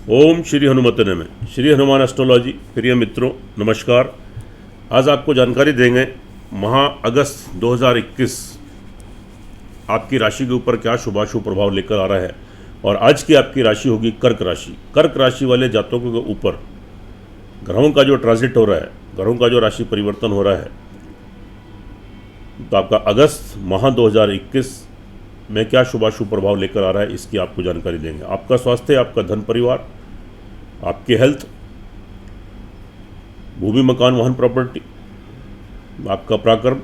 ओम श्री हनुमते नमः। श्री हनुमान एस्ट्रोलॉजी प्रिय मित्रों नमस्कार। आज आपको जानकारी देंगे माह अगस्त 2021 आपकी राशि के ऊपर क्या शुभाशुभ प्रभाव लेकर आ रहा है। और आज की आपकी राशि होगी कर्क राशि। कर्क राशि वाले जातकों के ऊपर ग्रहों का जो ट्रांजिट हो रहा है, ग्रहों का जो राशि परिवर्तन हो रहा है, तो आपका अगस्त माह 2021 में क्या शुभाशुभ प्रभाव लेकर आ रहा है, इसकी आपको जानकारी देंगे। आपका स्वास्थ्य, आपका धन परिवार, आपकी हेल्थ, भूमि मकान वाहन प्रॉपर्टी, आपका पराक्रम,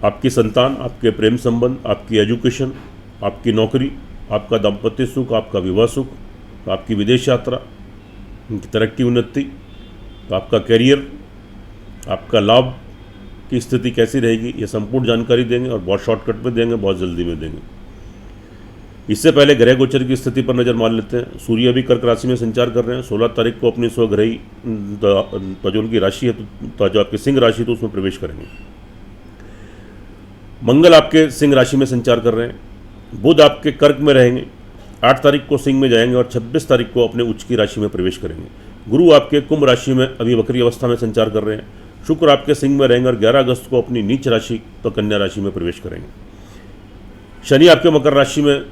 आपकी संतान, आपके प्रेम संबंध, आपकी एजुकेशन, आपकी नौकरी, आपका दाम्पत्य सुख, आपका विवाह सुख, आपकी विदेश यात्रा, तरक्की उन्नति, आपका करियर, आपका लाभ की स्थिति कैसी रहेगी, ये संपूर्ण जानकारी देंगे और बहुत शॉर्टकट में देंगे, बहुत जल्दी में देंगे। इससे पहले ग्रह गोचर की स्थिति पर नज़र मार लेते हैं। सूर्य अभी कर्क राशि में संचार कर रहे हैं। 16 तारीख को अपनी स्वग्रही तो जो उनकी राशि है, तो जो आपकी सिंह राशि, तो उसमें प्रवेश करेंगे। मंगल आपके सिंह राशि में संचार कर रहे हैं। बुध आपके कर्क में रहेंगे, 8 तारीख को सिंह में जाएंगे और 26 तारीख को अपने उच्च की राशि में प्रवेश करेंगे। गुरु आपके कुंभ राशि में अभी वक्री अवस्था में संचार कर रहे हैं। शुक्र आपके सिंह में रहेंगे और 11 अगस्त को अपनी नीच राशि तो कन्या राशि में प्रवेश करेंगे। शनि आपके मकर राशि में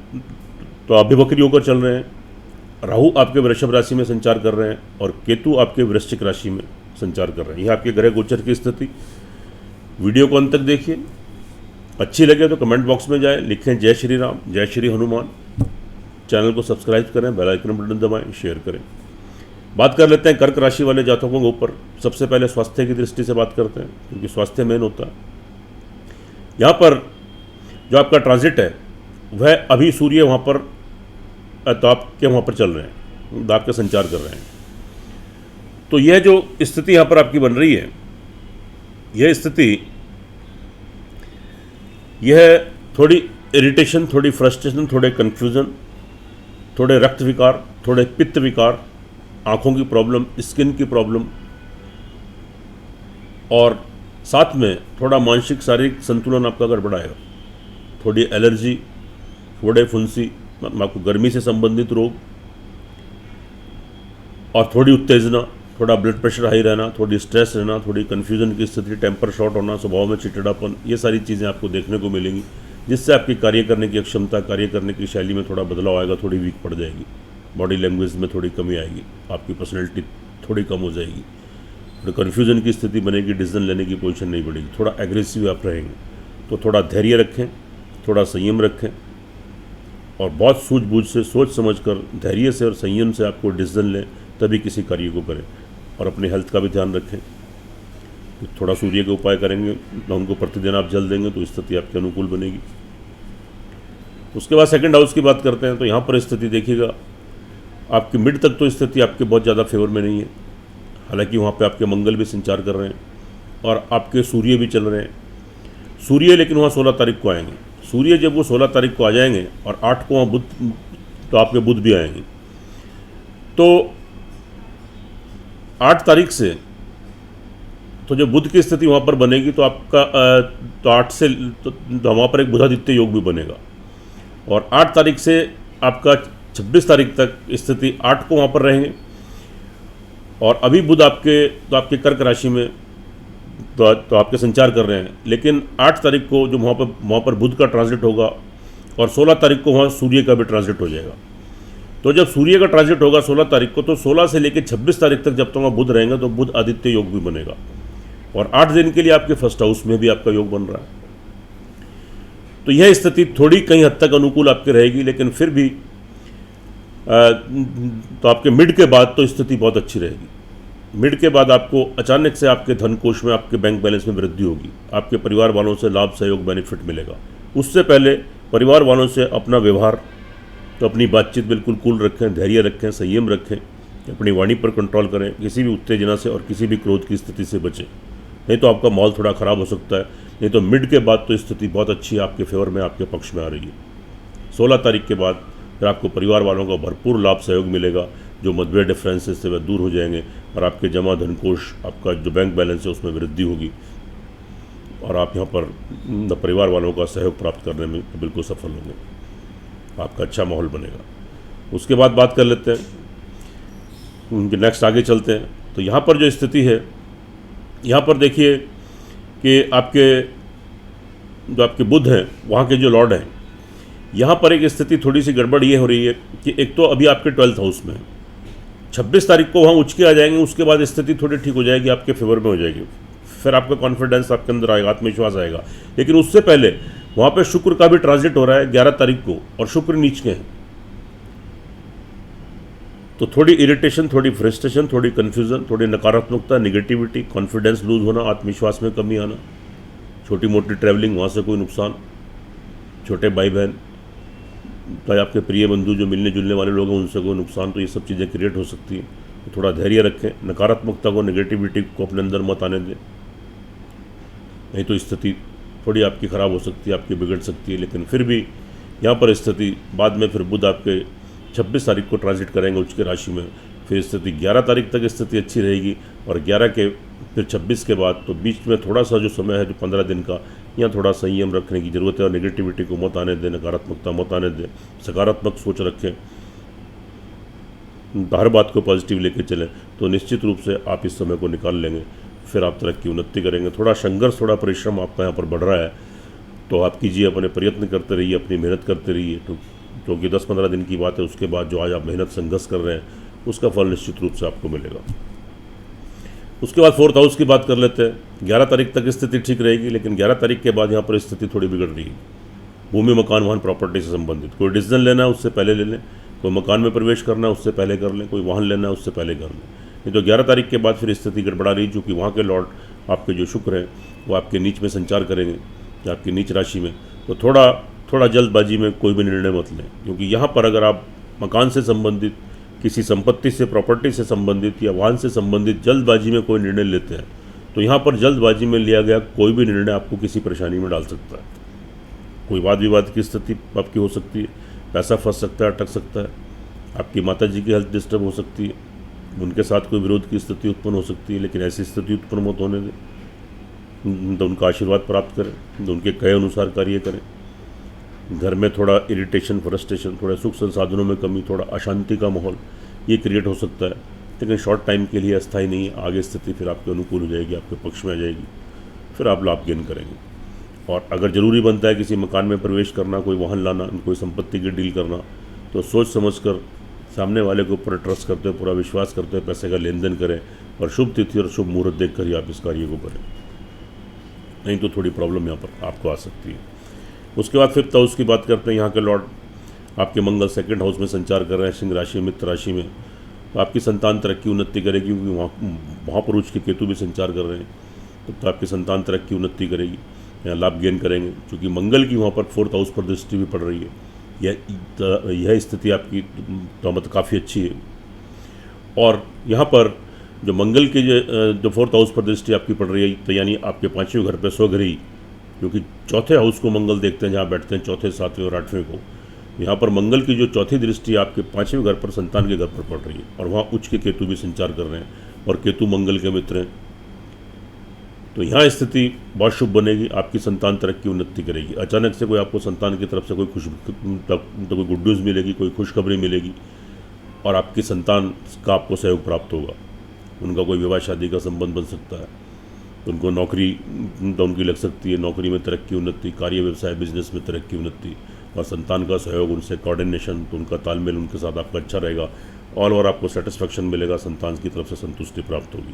तो अभिवक्री होकर चल रहे हैं। राहु आपके वृषभ राशि में संचार कर रहे हैं और केतु आपके वृश्चिक राशि में संचार कर रहे हैं। यह आपके ग्रह गोचर की स्थिति। वीडियो को अंत तक देखिए। अच्छी लगे तो कमेंट बॉक्स में जाएं, लिखें जय श्री राम, जय श्री हनुमान। चैनल को सब्सक्राइब करें, बेल आइकन बटन दबाएं, शेयर करें। बात कर लेते हैं कर्क राशि वाले जातकों के ऊपर। सबसे पहले स्वास्थ्य की दृष्टि से बात करते हैं, क्योंकि स्वास्थ्य मेन होता है। यहाँ पर जो आपका ट्रांजिट है वह अभी सूर्य वहाँ पर तो आपके वहाँ पर चल रहे हैं, आपके संचार कर रहे हैं। तो यह जो स्थिति यहाँ पर आपकी बन रही है, यह स्थिति, यह थोड़ी इरिटेशन, थोड़ी फ्रस्ट्रेशन, थोड़े कन्फ्यूज़न, थोड़े रक्त विकार, थोड़े पित्त विकार, आँखों की प्रॉब्लम, स्किन की प्रॉब्लम और साथ में थोड़ा मानसिक शारीरिक संतुलन आपका गड़बड़ाएगा। थोड़ी एलर्जी, फोड़े फुंसी, आपको गर्मी से संबंधित रोग और थोड़ी उत्तेजना, थोड़ा ब्लड प्रेशर हाई रहना, थोड़ी स्ट्रेस रहना, थोड़ी कन्फ्यूजन की स्थिति, टेम्पर शॉर्ट होना, स्वभाव में चिड़चिड़ापन, ये सारी चीज़ें आपको देखने को मिलेंगी, जिससे आपकी कार्य करने की क्षमता, कार्य करने की शैली में थोड़ा बदलाव आएगा, थोड़ी वीक पड़ जाएगी, बॉडी लैंग्वेज में थोड़ी कमी आएगी, आपकी पर्सनैलिटी थोड़ी कम हो जाएगी, थोड़ी कन्फ्यूजन की स्थिति बनेगी, डिसीजन लेने की पोजीशन नहीं बढ़ेगी, थोड़ा एग्रेसिव आप रहेंगे। तो थोड़ा धैर्य रखें, थोड़ा संयम रखें और बहुत सूझबूझ से, सोच समझकर, धैर्य से और संयम से आपको डिसीजन लें, तभी किसी कार्य को करें। और अपनी हेल्थ का भी ध्यान रखें। तो थोड़ा सूर्य के उपाय करेंगे, उनको प्रतिदिन आप जल देंगे तो स्थिति आपके अनुकूल बनेगी। उसके बाद सेकंड हाउस की बात करते हैं। तो यहाँ पर स्थिति देखिएगा, आपकी मिड तक तो स्थिति आपके बहुत ज़्यादा फेवर में नहीं है। हालांकि वहाँ पे आपके मंगल भी संचार कर रहे हैं और आपके सूर्य भी चल रहे हैं। सूर्य लेकिन वहाँ 16 तारीख को आएंगे। सूर्य जब वो 16 तारीख को आ जाएंगे और 8 को वहाँ बुध, तो आपके बुध भी आएंगे। तो 8 तारीख से तो जो बुध की स्थिति वहाँ पर बनेगी, तो आपका तो 8 से तो वहाँ पर एक बुधादित्य योग भी बनेगा। और 8 तारीख से आपका 26 तारीख तक स्थिति 8 को वहाँ पर रहेंगे। और अभी बुध आपके कर्क राशि में तो आपके संचार कर रहे हैं, लेकिन 8 तारीख को जो वहाँ पर बुध का ट्रांजिट होगा और 16 तारीख को वहाँ सूर्य का भी ट्रांजिट हो जाएगा। तो जब सूर्य का ट्रांजिट होगा 16 तारीख को, तो 16 से लेकर 26 तारीख तक जब तक वहाँ बुध रहेंगे, तो बुध आदित्य योग भी बनेगा। और 8 दिन के लिए आपके फर्स्ट हाउस में भी आपका योग बन रहा है। तो यह स्थिति थोड़ी कहीं हद तक अनुकूल आपकी रहेगी, लेकिन फिर भी तो आपके मिड के बाद तो स्थिति बहुत अच्छी रहेगी। मिड के बाद आपको अचानक से आपके धन कोष में, आपके बैंक बैलेंस में वृद्धि होगी। आपके परिवार वालों से लाभ, सहयोग, बेनिफिट मिलेगा। उससे पहले परिवार वालों से अपना व्यवहार, तो अपनी बातचीत बिल्कुल कूल रखें, धैर्य रखें, संयम रखें, अपनी वाणी पर कंट्रोल करें, किसी भी उत्तेजना से और किसी भी क्रोध की स्थिति से बचें, नहीं तो आपका माहौल थोड़ा ख़राब हो सकता है। नहीं तो मिड के बाद तो स्थिति बहुत अच्छी है, आपके फेवर में, आपके पक्ष में आ रही है। 16 तारीख के बाद फिर आपको परिवार वालों का भरपूर लाभ सहयोग मिलेगा। जो मतभेद डिफरेंसेस से वह दूर हो जाएंगे और आपके जमा धन कोष, आपका जो बैंक बैलेंस है, उसमें वृद्धि होगी और आप यहाँ पर परिवार वालों का सहयोग प्राप्त करने में बिल्कुल सफल होंगे। आपका अच्छा माहौल बनेगा। उसके बाद बात कर लेते हैं उनके नेक्स्ट, आगे चलते हैं। तो यहाँ पर जो स्थिति है, यहाँ पर देखिए कि आपके बुध हैं, वहाँ के जो लॉर्ड हैं, यहाँ पर एक स्थिति थोड़ी सी गड़बड़ ये हो रही है कि एक तो अभी आपके 12th हाउस में 26 तारीख को वहाँ उच्च के आ जाएंगे, उसके बाद स्थिति थोड़ी ठीक हो जाएगी, आपके फेवर में हो जाएगी, फिर आपका कॉन्फिडेंस आपके अंदर आएगा, आत्मविश्वास आएगा। लेकिन उससे पहले वहाँ पे शुक्र का भी ट्रांजिट हो रहा है 11 तारीख को, और शुक्र नीच के हैं, तो थोड़ी इरिटेशन, थोड़ी फ्रस्ट्रेशन, थोड़ी कन्फ्यूजन, थोड़ी नकारात्मकता, निगेटिविटी, कॉन्फिडेंस लूज होना, आत्मविश्वास में कमी आना, छोटी मोटी ट्रैवलिंग, वहाँ से कोई नुकसान, छोटे भाई बहन चाहे आपके प्रिय बंधु जो मिलने जुलने वाले लोग हैं उनसे कोई नुकसान, तो ये सब चीज़ें क्रिएट हो सकती हैं। तो थोड़ा धैर्य रखें, नकारात्मकता को, नेगेटिविटी को अपने अंदर मत आने दें, नहीं तो स्थिति थोड़ी आपकी ख़राब हो सकती है, आपकी बिगड़ सकती है। लेकिन फिर भी यहाँ पर स्थिति बाद में, फिर बुध आपके 26 तारीख को ट्रांजिट करेंगे उच्च के राशि में, फिर स्थिति 11 तारीख तक स्थिति अच्छी रहेगी, और 11 के फिर 26 के बाद तो बीच में थोड़ा सा जो समय है, जो 15 दिन का, यहाँ थोड़ा संयम रखने की ज़रूरत है, और नेगेटिविटी को मत आने दें, नकारात्मकता मत आने दें, सकारात्मक सोच रखें, हर बात को पॉजिटिव लेके चलें, तो निश्चित रूप से आप इस समय को निकाल लेंगे, फिर आप तरक्की उन्नति करेंगे। थोड़ा संघर्ष, थोड़ा परिश्रम आपका यहाँ पर बढ़ रहा है, तो आप कीजिए, अपने प्रयत्न करते रहिए, अपनी मेहनत करते रहिए, तो क्योंकि 10-15 दिन की बात है, उसके बाद जो आज आप मेहनत संघर्ष कर रहे हैं उसका फल निश्चित रूप से आपको मिलेगा। उसके बाद 4th हाउस की बात कर लेते हैं। 11 तारीख तक स्थिति ठीक रहेगी, लेकिन 11 तारीख के बाद यहाँ पर स्थिति थोड़ी बिगड़ रही है। भूमि, मकान, वाहन, प्रॉपर्टी से संबंधित कोई डिसीजन लेना है उससे पहले ले लें, कोई मकान में प्रवेश करना है उससे पहले कर लें, कोई वाहन लेना है उससे पहले कर लें। नहीं तो 11 तारीख के बाद फिर स्थिति गड़बड़ा रही, चूँकि वहाँ के लॉर्ड आपके जो शुक्र हैं वो आपके नीच में संचार करेंगे, आपकी नीच राशि में, तो थोड़ा जल्दबाजी में कोई भी निर्णय मत लें, क्योंकि यहाँ पर अगर आप मकान से संबंधित, किसी संपत्ति से, प्रॉपर्टी से संबंधित या वाहन से संबंधित जल्दबाजी में कोई निर्णय लेते हैं, तो यहाँ पर जल्दबाजी में लिया गया कोई भी निर्णय आपको किसी परेशानी में डाल सकता है। कोई वाद विवाद की स्थिति आपकी हो सकती है, पैसा फंस सकता है, अटक सकता है, आपकी माता जी की हेल्थ डिस्टर्ब हो सकती है, उनके साथ कोई विरोध की स्थिति उत्पन्न हो सकती है। लेकिन ऐसी स्थिति उत्पन्न मत होने दें, तो उनका आशीर्वाद प्राप्त करें, तो उनके कहे अनुसार कार्य करें। घर में थोड़ा इरिटेशन, फ्रस्ट्रेशन, थोड़ा सुख संसाधनों में कमी, थोड़ा अशांति का माहौल ये क्रिएट हो सकता है, लेकिन शॉर्ट टाइम के लिए, अस्थायी नहीं है। आगे स्थिति फिर आपके अनुकूल हो जाएगी, आपके पक्ष में आ जाएगी, फिर आप लाभ गेन करेंगे। और अगर ज़रूरी बनता है किसी मकान में प्रवेश करना, कोई वाहन लाना, कोई संपत्ति की डील करना, तो सोच समझकर सामने वाले के ऊपर ट्रस्ट करते हुए, पूरा विश्वास करते हुए पैसे का लेन देन करें, और शुभ तिथि और शुभ मुहूर्त देख कर ही आप इस कार्य को करें, नहीं तो थोड़ी प्रॉब्लम यहाँ पर आपको आ सकती है। उसके बाद 5th हाउस की बात करते हैं। यहाँ के लॉर्ड आपके मंगल 2nd हाउस में संचार कर रहे हैं, सिंह राशि, मित्र राशि में, तो आपकी संतान तरक्की उन्नति करेगी, क्योंकि वहाँ पर उच्च के केतु भी संचार कर रहे हैं, तो आपकी संतान तरक्की उन्नति करेगी, यहाँ लाभ गेन करेंगे, क्योंकि मंगल की वहाँ पर 4th हाउस पर दृष्टि भी पड़ रही है। यह स्थिति आपकी तो मतलब काफ़ी अच्छी है। और यहाँ पर जो मंगल की जो 4th हाउस पर दृष्टि आपकी पड़ रही है, तो यानी आपके 5वें घर पर स्वगृही, क्योंकि 4थे हाउस को मंगल देखते हैं, जहाँ बैठते हैं 4थे, 7वें और 8वें को, यहाँ पर मंगल की जो 4थी दृष्टि आपके 5वें घर पर, संतान के घर पर पड़ रही है, और वहाँ उच्च के केतु भी संचार कर रहे हैं, और केतु मंगल के मित्र हैं, तो यहाँ स्थिति बहुत शुभ बनेगी, आपकी संतान तरक्की उन्नति करेगी। अचानक से कोई आपको संतान की तरफ से कोई कोई गुड न्यूज़ मिलेगी, कोई खुशखबरी मिलेगी, और आपकी संतान का आपको सहयोग प्राप्त होगा। उनका कोई विवाह शादी का संबंध बन सकता है, तो उनको नौकरी तो उनकी लग सकती है, नौकरी में तरक्की उन्नति, कार्य व्यवसाय बिजनेस में तरक्की उन्नति, और संतान का सहयोग, उनसे कोऑर्डिनेशन, तो उनका तालमेल उनके साथ आपका अच्छा रहेगा, ऑल ओवर आपको सेटिस्फैक्शन मिलेगा, संतान की तरफ से संतुष्टि प्राप्त होगी।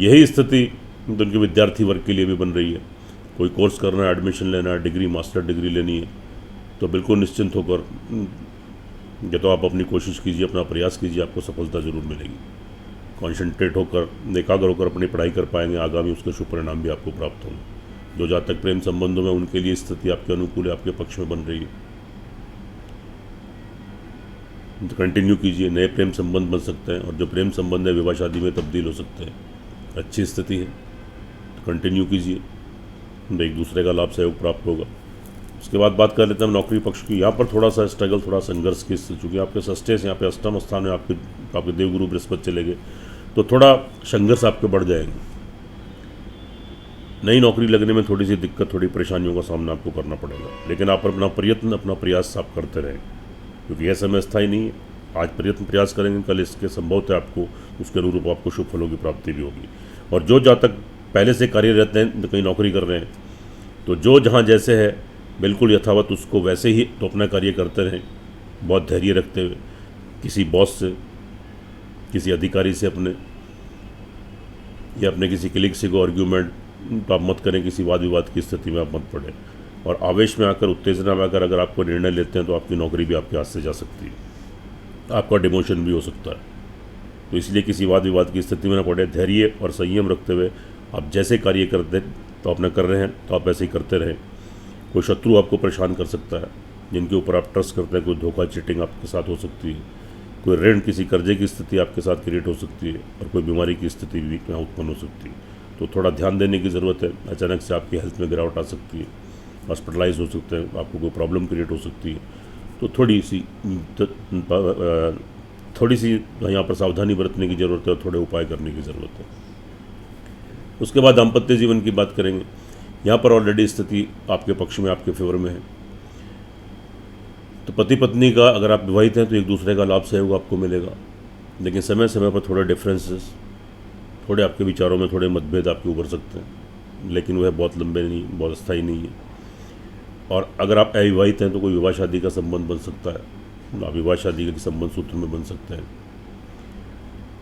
यही स्थिति तो उनके विद्यार्थी वर्ग के लिए भी बन रही है। कोई कोर्स करना है, एडमिशन लेना है, डिग्री, मास्टर डिग्री लेनी है, तो बिल्कुल निश्चिंत होकर या तो आप अपनी कोशिश कीजिए, अपना प्रयास कीजिए, आपको सफलता ज़रूर मिलेगी। कॉन्सेंट्रेट होकर, एकाग्र होकर अपनी पढ़ाई कर पाएंगे, आगामी उसके शुभ परिणाम भी आपको प्राप्त होंगे। जो जातक प्रेम संबंधों में, उनके लिए स्थिति आपके अनुकूल है, आपके पक्ष में बन रही है, तो कंटिन्यू कीजिए। नए प्रेम संबंध बन सकते हैं, और जो प्रेम संबंध है विवाह शादी में तब्दील हो सकते हैं। अच्छी स्थिति है, तो कंटिन्यू कीजिए, एक दूसरे का लाभ सहयोग प्राप्त होगा। उसके बाद बात कर लेते हैं नौकरी पक्ष की। यहाँ पर थोड़ा सा स्ट्रगल, थोड़ा संघर्ष की स्थिति, चूँकि आपके षष्ठे से यहाँ पे अष्टम स्थान में आपके देवगुरु बृहस्पति चले गए, तो थोड़ा संघर्ष आपके बढ़ जाएंगे। नई नौकरी लगने में थोड़ी सी दिक्कत, थोड़ी परेशानियों का सामना आपको करना पड़ेगा, लेकिन आप अपना प्रयत्न, अपना प्रयास आप करते रहें, क्योंकि यह समय स्थायी नहीं है। आज प्रयास करेंगे, कल इसके संभवतः आपको उसके अनुरूप आपको शुभ फलों की प्राप्ति भी होगी। और जो जातक पहले से कार्यरत हैं, कहीं नौकरी कर रहे हैं, तो जो जहाँ जैसे है बिल्कुल यथावत उसको वैसे ही तो अपना कार्य करते रहें, बहुत धैर्य रखते हुए। किसी बॉस से, किसी अधिकारी से अपने या अपने किसी कलीग से को आर्ग्यूमेंट आप मत करें, किसी वाद विवाद की स्थिति में आप मत पड़े। और आवेश में आकर, उत्तेजना में आकर अगर आपको निर्णय लेते हैं तो आपकी नौकरी भी आपके हाथ से जा सकती है, आपका डिमोशन भी हो सकता है। तो इसलिए किसी वाद विवाद की स्थिति में न पड़े, धैर्य और संयम रखते हुए आप जैसे कार्य करते तो अपना कर रहे हैं तो आप ऐसे ही करते रहें। कोई शत्रु आपको परेशान कर सकता है जिनके ऊपर आप ट्रस्ट करते हैं, कोई धोखा चीटिंग आपके साथ हो सकती है, कोई ऋण किसी कर्जे की स्थिति आपके साथ क्रिएट हो सकती है, और कोई बीमारी की स्थिति भी यहाँ उत्पन्न हो सकती है। तो थोड़ा ध्यान देने की ज़रूरत है। अचानक से आपकी हेल्थ में गिरावट आ सकती है, हॉस्पिटलाइज हो सकते हैं, आपको कोई प्रॉब्लम क्रिएट हो सकती है। तो थोड़ी सी यहाँ पर सावधानी बरतने की ज़रूरत है और थोड़े उपाय करने की ज़रूरत है। उसके बाद दाम्पत्य जीवन की बात करेंगे। यहाँ पर ऑलरेडी स्थिति आपके पक्ष में, आपके फेवर में है। तो पति पत्नी का, अगर आप विवाहित हैं तो एक दूसरे का लाभ सहयोग आपको मिलेगा, लेकिन समय समय पर थोड़े डिफरेंसेस, थोड़े आपके विचारों में थोड़े मतभेद आपके उभर सकते हैं, लेकिन वह बहुत लंबे नहीं, बहुत स्थायी नहीं है। और अगर आप अविवाहित हैं तो कोई विवाह शादी का संबंध बन सकता है, आप विवाह शादी के संबंध सूत्र में बन सकते हैं।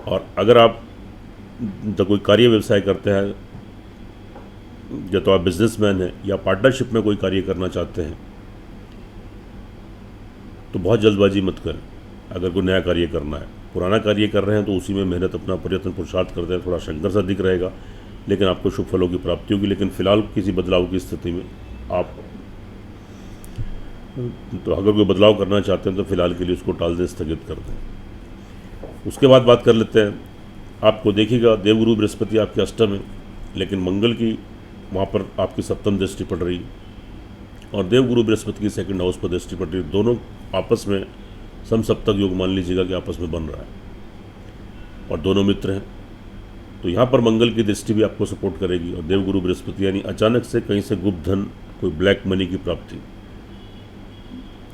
और अगर आप तो कोई कार्य व्यवसाय करते हैं, या तो आप बिजनेसमैन हैं या पार्टनरशिप में कोई कार्य करना चाहते हैं, तो बहुत जल्दबाजी मत करें। अगर कोई नया कार्य करना है, पुराना कार्य कर रहे हैं तो उसी में मेहनत, अपना प्रयत्न पुरुषार्थ करते हैं, थोड़ा संघर्ष अधिक रहेगा, लेकिन आपको शुभ फलों की प्राप्ति होगी। लेकिन फिलहाल किसी बदलाव की स्थिति में आप, तो अगर कोई बदलाव करना चाहते हैं तो फिलहाल के लिए उसको टाल दें, स्थगित कर दें। उसके बाद बात कर लेते हैं, आपको देखिएगा देवगुरु बृहस्पति आपके अष्टम है, लेकिन मंगल की वहाँ पर आपकी सप्तम दृष्टि पड़ रही है, और देवगुरु बृहस्पति की सेकंड हाउस पर दृष्टि पड़ रही है। दोनों आपस में समसप्तक योग मान लीजिएगा कि आपस में बन रहा है, और दोनों मित्र हैं। तो यहाँ पर मंगल की दृष्टि भी आपको सपोर्ट करेगी। और देवगुरु बृहस्पति यानी अचानक से कहीं से गुप्त धन, कोई ब्लैक मनी की प्राप्ति,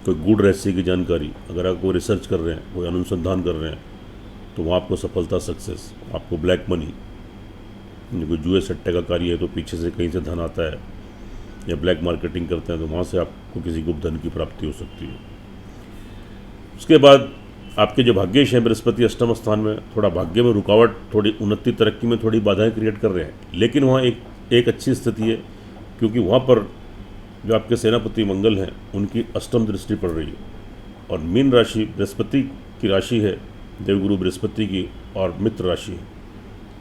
कोई गूढ़ रहस्य की जानकारी, अगर आप कोई रिसर्च कर रहे हैं, कोई अनुसंधान कर रहे हैं, तो वहाँ आपको सफलता, सक्सेस, आपको ब्लैक मनी, कोई जुए सट्टे का कार्य है तो पीछे से कहीं से धन आता है, या ब्लैक मार्केटिंग करते हैं तो वहाँ से आपको किसी गुप्त धन की प्राप्ति हो सकती है। उसके बाद आपके जो भाग्येश हैं बृहस्पति अष्टम स्थान में, थोड़ा भाग्य में रुकावट, थोड़ी उन्नति तरक्की में थोड़ी बाधाएं क्रिएट कर रहे हैं, लेकिन वहाँ एक अच्छी स्थिति है, क्योंकि वहाँ पर जो आपके सेनापति मंगल हैं उनकी अष्टम दृष्टि पड़ रही है। और मीन राशि बृहस्पति की राशि है, देवगुरु बृहस्पति की, और मित्र राशि है।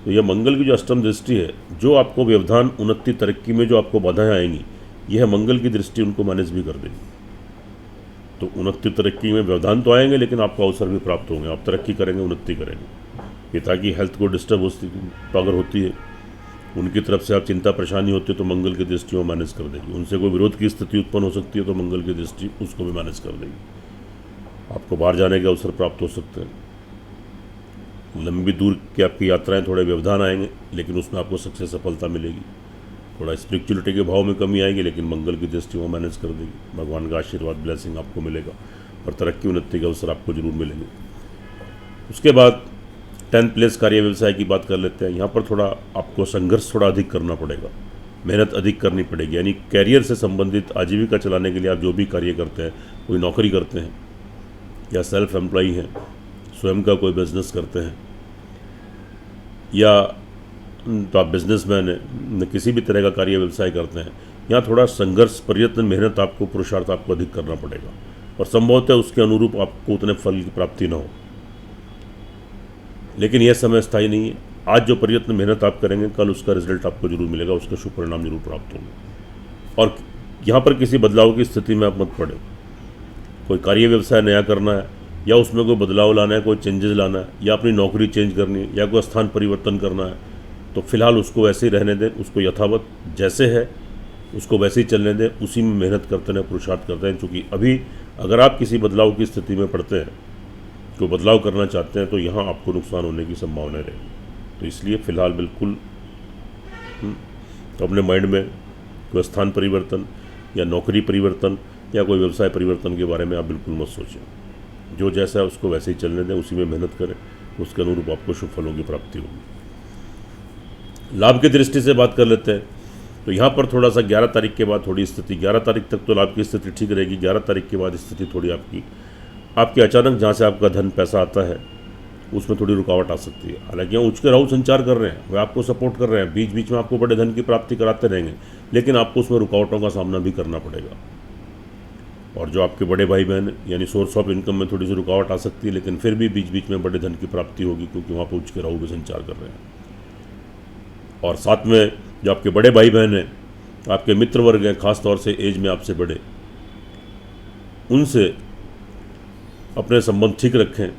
तो यह मंगल की जो अष्टम दृष्टि है, जो आपको व्यवधान, उन्नति तरक्की में जो आपको बाधाएं आएंगी, यह मंगल की दृष्टि उनको मैनेज भी कर देगी। तो उन्नति तरक्की में व्यवधान तो आएंगे, लेकिन आपको अवसर भी प्राप्त होंगे, आप तरक्की करेंगे, उन्नति करेंगे। पिता की हेल्थ को डिस्टर्ब अगर होती है, उनकी तरफ से आप चिंता परेशानी होती है, तो मंगल की दृष्टि वो मैनेज कर देगी। उनसे कोई विरोध की स्थिति उत्पन्न हो सकती है, तो मंगल की दृष्टि उसको भी मैनेज कर देगी। आपको बाहर जाने के अवसर प्राप्त हो सकते हैं, लंबी दूर की आपकी यात्राएं, थोड़े व्यवधान आएंगे, लेकिन उसमें आपको सक्सेस, सफलता मिलेगी। थोड़ा स्पिरिचुअलिटी के भाव में कमी आएगी, लेकिन मंगल की दृष्टि वो मैनेज कर देगी। भगवान का आशीर्वाद, ब्लेसिंग आपको मिलेगा, और तरक्की, उन्नति के अवसर आपको जरूर मिलेंगे। उसके बाद 10th प्लेस कार्य व्यवसाय की बात कर लेते हैं। यहाँ पर थोड़ा आपको संघर्ष थोड़ा अधिक करना पड़ेगा, मेहनत अधिक करनी पड़ेगी। यानी कैरियर से संबंधित आजीविका चलाने के लिए आप जो भी कार्य करते हैं, कोई नौकरी करते हैं या सेल्फ एम्प्लॉई हैं, स्वयं का कोई बिजनेस करते हैं, या तो आप बिजनेसमैन हैं, किसी भी तरह का कार्य व्यवसाय करते हैं, यहाँ थोड़ा संघर्ष, प्रयत्न, मेहनत आपको, पुरुषार्थ आपको अधिक करना पड़ेगा, और संभवतः उसके अनुरूप आपको उतने फल की प्राप्ति न हो। लेकिन यह समय स्थायी नहीं है। आज जो प्रयत्न, मेहनत आप करेंगे, कल उसका रिजल्ट आपको जरूर मिलेगा, उसका शुभ परिणाम जरूर प्राप्त होंगे। और यहाँ पर किसी बदलाव की स्थिति में आप मत पड़े। कोई कार्य व्यवसाय नया करना है, या उसमें कोई बदलाव लाना है, कोई चेंजेस लाना है, या अपनी नौकरी चेंज करनी है, या कोई स्थान परिवर्तन करना है, तो फिलहाल उसको वैसे ही रहने दें, उसको यथावत जैसे है उसको वैसे ही चलने दें, उसी में मेहनत करते रहें, पुरुषार्थ करते हैं। क्योंकि अभी अगर आप किसी बदलाव की स्थिति में पड़ते हैं, कोई बदलाव करना चाहते हैं, तो यहाँ आपको नुकसान होने की संभावना रहेगी। तो इसलिए फ़िलहाल बिल्कुल तो अपने माइंड में कोई स्थान परिवर्तन या नौकरी परिवर्तन या कोई व्यवसाय परिवर्तन के बारे में आप बिल्कुल मत सोचें। जो जैसा है उसको वैसे ही चलने दें, उसी में मेहनत करें, उसके अनुरूप आपको शुभ फलों की प्राप्ति होगी। लाभ की दृष्टि से बात कर लेते हैं, तो यहाँ पर थोड़ा सा 11 तारीख के बाद थोड़ी स्थिति, 11 तारीख तक तो लाभ की स्थिति ठीक रहेगी, 11 तारीख के बाद स्थिति थोड़ी आपकी अचानक जहाँ से आपका धन पैसा आता है उसमें थोड़ी रुकावट आ सकती है। हालांकि यहाँ उच्च के राहु संचार कर रहे हैं, वे आपको सपोर्ट कर रहे हैं, बीच बीच में आपको बड़े धन की प्राप्ति कराते रहेंगे, लेकिन आपको उसमें रुकावटों का सामना भी करना पड़ेगा। और जो आपके बड़े भाई बहन यानी सोर्स ऑफ इनकम में थोड़ी सी रुकावट आ सकती है, लेकिन फिर भी बीच बीच में बड़े धन की प्राप्ति होगी, क्योंकि वहाँ पर उच्च के राहु भी संचार कर रहे हैं। और साथ में जो आपके बड़े भाई बहन हैं, आपके मित्र वर्ग हैं, खास तौर से एज में आपसे बड़े, उनसे अपने संबंध ठीक रखें।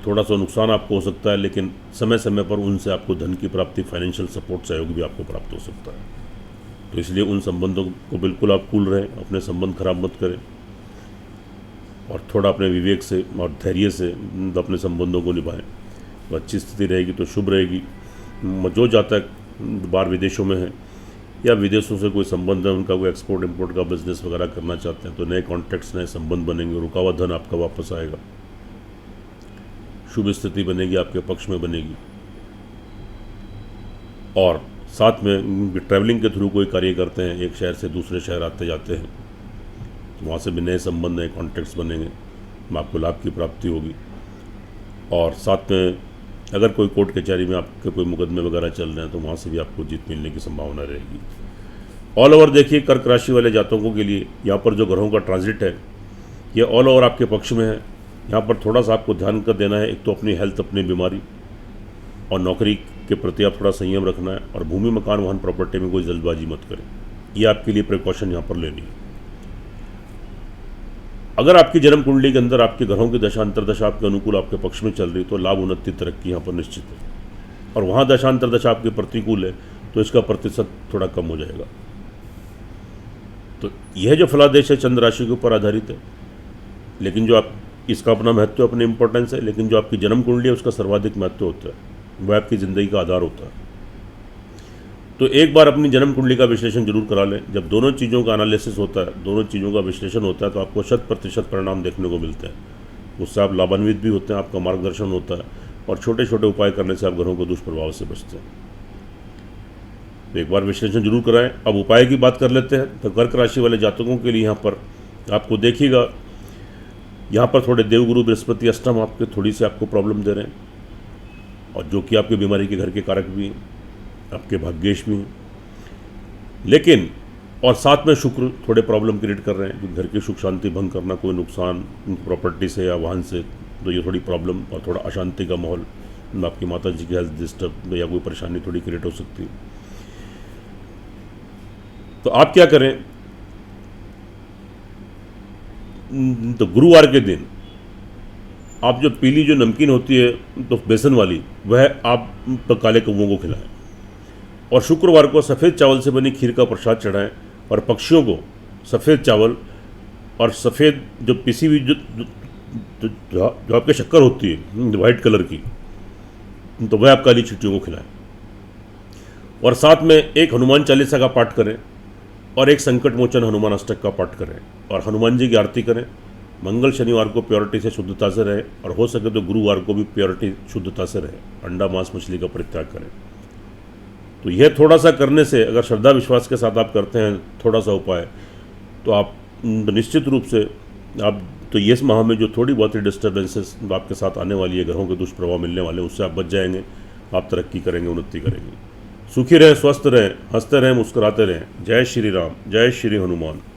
थोड़ा सा नुकसान आपको हो सकता है, लेकिन समय समय पर उनसे आपको धन की प्राप्ति, फाइनेंशियल सपोर्ट, सहयोग भी आपको प्राप्त हो सकता है। तो इसलिए उन संबंधों को बिल्कुल आप कूल रहें, अपने संबंध खराब मत करें, और थोड़ा अपने विवेक से और धैर्य से अपने संबंधों को निभाएं। तो अच्छी स्थिति रहेगी, तो शुभ रहेगी। जो जातक बाहर विदेशों में है या विदेशों से कोई संबंध है, उनका कोई एक्सपोर्ट इम्पोर्ट का बिजनेस वगैरह करना चाहते हैं, तो नए कॉन्टैक्ट्स, नए संबंध बनेंगे, रुका हुआ धन आपका वापस आएगा, शुभ स्थिति बनेगी, आपके पक्ष में बनेगी। और साथ में ट्रैवलिंग के थ्रू कोई कार्य करते हैं, एक शहर से दूसरे शहर आते जाते हैं, तो वहाँ से भी नए संबंध, नए कॉन्टैक्ट्स बनेंगे, आपको लाभ की प्राप्ति होगी। और साथ में अगर कोई कोर्ट कचहरी में आपके कोई मुकदमे वगैरह चल रहे हैं, तो वहाँ से भी आपको जीत मिलने की संभावना रहेगी। ऑल ओवर देखिए, कर्क राशि वाले जातकों के लिए यहाँ पर जो ग्रहों का ट्रांजिट है, ये ऑल ओवर आपके पक्ष में है। यहाँ पर थोड़ा सा आपको ध्यान कर देना है, एक तो अपनी हेल्थ, अपनी बीमारी और नौकरी के प्रति आप थोड़ा संयम रखना है, और भूमि, मकान, वाहन, प्रॉपर्टी में कोई जल्दबाजी मत करें, ये आपके लिए प्रिकॉशन यहाँ पर लेनी है। अगर आपकी जन्म कुंडली के अंदर आपके ग्रहों की दशा अंतरदशा आपके अनुकूल, आपके पक्ष में चल रही, तो लाभ, उन्नति, तरक्की यहाँ पर निश्चित है। और वहाँ दशा अंतरदशा आपके प्रतिकूल है, तो इसका प्रतिशत थोड़ा कम हो जाएगा। तो यह जो फलादेश है चंद्र राशि के ऊपर आधारित है, लेकिन जो आप इसका अपना महत्व, अपनी इंपॉर्टेंस है, लेकिन जो आपकी जन्म कुंडली है उसका सर्वाधिक महत्व होता है, वह आपकी ज़िंदगी का आधार होता है। तो एक बार अपनी जन्म कुंडली का विश्लेषण जरूर करा लें। जब दोनों चीज़ों का एनालिसिस होता है, दोनों चीज़ों का विश्लेषण होता है, तो आपको 100% परिणाम देखने को मिलते हैं। उससे आप लाभान्वित भी होते हैं, आपका मार्गदर्शन होता है, और छोटे छोटे उपाय करने से आप ग्रहों को दुष्प्रभाव से बचते हैं। तो एक बार विश्लेषण जरूर कराएं। अब उपाय की बात कर लेते हैं। तो कर्क राशि वाले जातकों के लिए यहाँ पर आपको देखिएगा, यहाँ पर थोड़े देवगुरु बृहस्पति अष्टम आपके थोड़ी सी आपको प्रॉब्लम दे रहे हैं, और जो कि आपकी बीमारी के घर के कारक भी हैं, आपके भाग्येश भी हैं। लेकिन और साथ में शुक्र थोड़े प्रॉब्लम क्रिएट कर रहे हैं, कि घर की सुख शांति भंग करना, कोई नुकसान प्रॉपर्टी से या वाहन से, तो ये थोड़ी प्रॉब्लम और थोड़ा अशांति का माहौल, आपकी माता जी की हेल्थ डिस्टर्ब या कोई परेशानी थोड़ी क्रिएट हो सकती है। तो आप क्या करें, तो गुरुवार के दिन आप जो पीली जो नमकीन होती है, तो बेसन वाली, वह आप तो काले कौवों को खिलाएं, और शुक्रवार को सफ़ेद चावल से बनी खीर का प्रसाद चढ़ाएं, और पक्षियों को सफ़ेद चावल और सफ़ेद जो पिसी हुई जो आपके शक्कर होती है वाइट कलर की, तो वह आप काली चींटियों को खिलाएं। और साथ में एक हनुमान चालीसा का पाठ करें, और एक संकट मोचन हनुमान अष्टक का पाठ करें, और हनुमान जी की आरती करें। मंगल शनिवार को प्योरिटी से, शुद्धता से रहे, और हो सके तो गुरुवार को भी प्योरिटी, शुद्धता से रहे। अंडा, मांस, मछली का परित्याग करें। तो यह थोड़ा सा करने से, अगर श्रद्धा विश्वास के साथ आप करते हैं थोड़ा सा उपाय, तो आप निश्चित रूप से आप तो इस माह में जो थोड़ी बहुत ही डिस्टर्बेंसेस आपके साथ आने वाली है, ग्रहों के दुष्प्रभाव मिलने वाले, उससे आप बच जाएंगे। आप तरक्की करेंगे, उन्नति करेंगे। सुखी रहें, स्वस्थ रहें, हंसते रहें, मुस्कुराते रहें। जय श्री राम, जय श्री हनुमान।